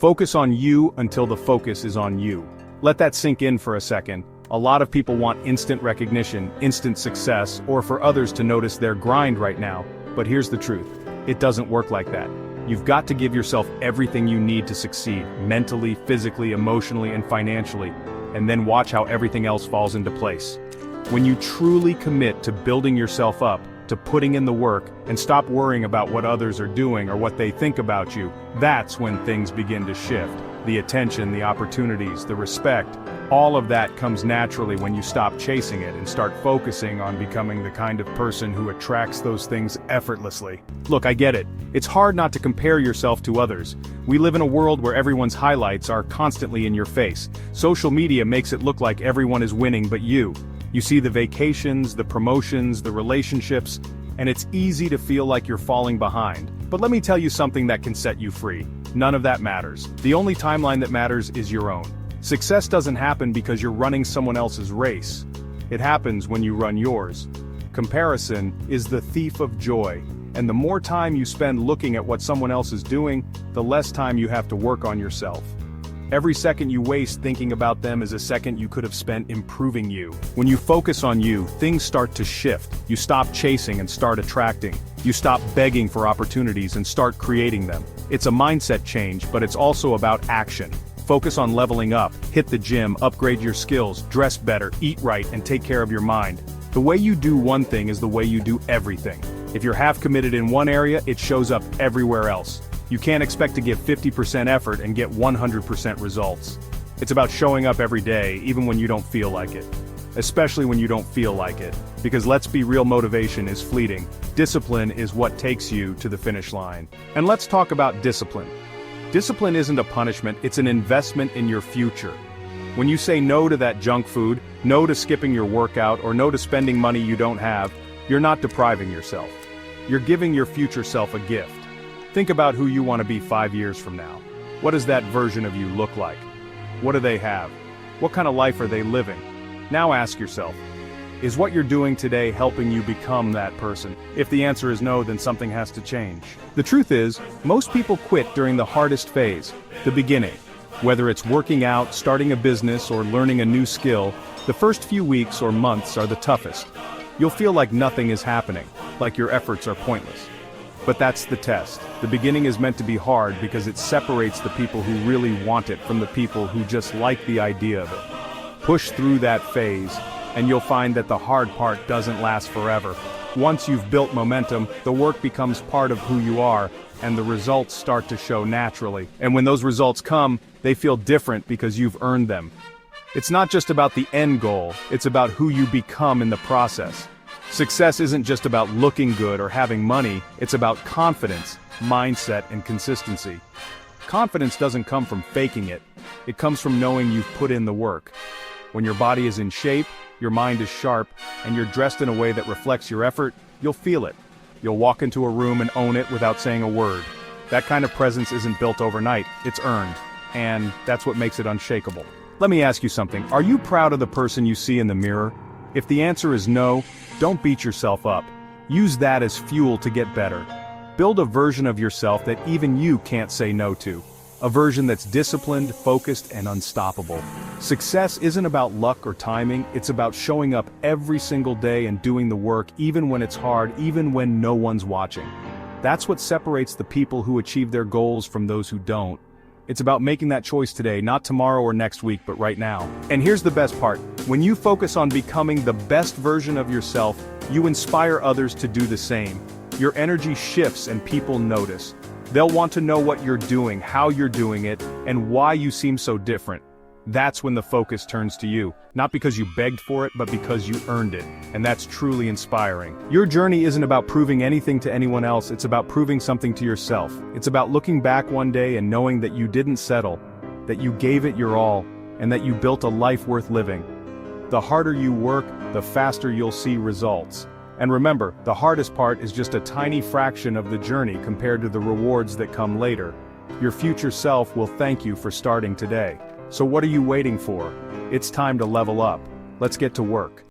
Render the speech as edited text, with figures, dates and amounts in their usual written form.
Focus on you until the focus is on you. Let that sink in for a second. A lot of people want instant recognition, instant success, or for others to notice their grind right now. But here's the truth. It doesn't work like that. You've got to give yourself everything you need to succeed, mentally, physically, emotionally, and financially, and then watch how everything else falls into place. When you truly commit to building yourself up, to putting in the work, and stop worrying about what others are doing or what they think about you, that's when things begin to shift. The attention, the opportunities, the respect, all of that comes naturally when you stop chasing it and start focusing on becoming the kind of person who attracts those things effortlessly. Look, I get it. It's hard not to compare yourself to others. We live in a world where everyone's highlights are constantly in your face. Social media makes it look like everyone is winning but you. You see the vacations, the promotions, the relationships, and it's easy to feel like you're falling behind. But let me tell you something that can set you free. None of that matters. The only timeline that matters is your own. Success doesn't happen because you're running someone else's race. It happens when you run yours. Comparison is the thief of joy, and the more time you spend looking at what someone else is doing, the less time you have to work on yourself. Every second you waste thinking about them is a second you could have spent improving you. When you focus on you, things start to shift. You stop chasing and start attracting. You stop begging for opportunities and start creating them. It's a mindset change, but it's also about action. Focus on leveling up, hit the gym, upgrade your skills, dress better, eat right, and take care of your mind. The way you do one thing is the way you do everything. If you're half committed in one area, it shows up everywhere else. You can't expect to give 50% effort and get 100% results. It's about showing up every day, even when you don't feel like it. Especially when you don't feel like it. Because let's be real, motivation is fleeting. Discipline is what takes you to the finish line. And let's talk about discipline. Discipline isn't a punishment, it's an investment in your future. When you say no to that junk food, no to skipping your workout, or no to spending money you don't have, you're not depriving yourself. You're giving your future self a gift. Think about who you want to be 5 years from now. What does that version of you look like? What do they have? What kind of life are they living? Now ask yourself, is what you're doing today helping you become that person? If the answer is no, then something has to change. The truth is, most people quit during the hardest phase, the beginning. Whether it's working out, starting a business, or learning a new skill, the first few weeks or months are the toughest. You'll feel like nothing is happening, like your efforts are pointless. But that's the test. The beginning is meant to be hard because it separates the people who really want it from the people who just like the idea of it. Push through that phase, and you'll find that the hard part doesn't last forever. Once you've built momentum, the work becomes part of who you are, and the results start to show naturally. And when those results come, they feel different because you've earned them. It's not just about the end goal, it's about who you become in the process. Success isn't just about looking good or having money, it's about confidence, mindset, and consistency. Confidence doesn't come from faking it. It comes from knowing you've put in the work. When your body is in shape, your mind is sharp, and you're dressed in a way that reflects your effort, you'll feel it. You'll walk into a room and own it without saying a word. That kind of presence isn't built overnight, it's earned. And that's what makes it unshakable. Let me ask you something. Are you proud of the person you see in the mirror? If the answer is no, don't beat yourself up. Use that as fuel to get better. Build a version of yourself that even you can't say no to. A version that's disciplined, focused, and unstoppable. Success isn't about luck or timing, it's about showing up every single day and doing the work even when it's hard, even when no one's watching. That's what separates the people who achieve their goals from those who don't. It's about making that choice today, not tomorrow or next week, but right now. And here's the best part. When you focus on becoming the best version of yourself, you inspire others to do the same. Your energy shifts and people notice. They'll want to know what you're doing, how you're doing it, and why you seem so different. That's when the focus turns to you. Not because you begged for it, but because you earned it. And that's truly inspiring. Your journey isn't about proving anything to anyone else, it's about proving something to yourself. It's about looking back one day and knowing that you didn't settle, that you gave it your all, and that you built a life worth living. The harder you work, the faster you'll see results. And remember, the hardest part is just a tiny fraction of the journey compared to the rewards that come later. Your future self will thank you for starting today. So what are you waiting for? It's time to level up. Let's get to work.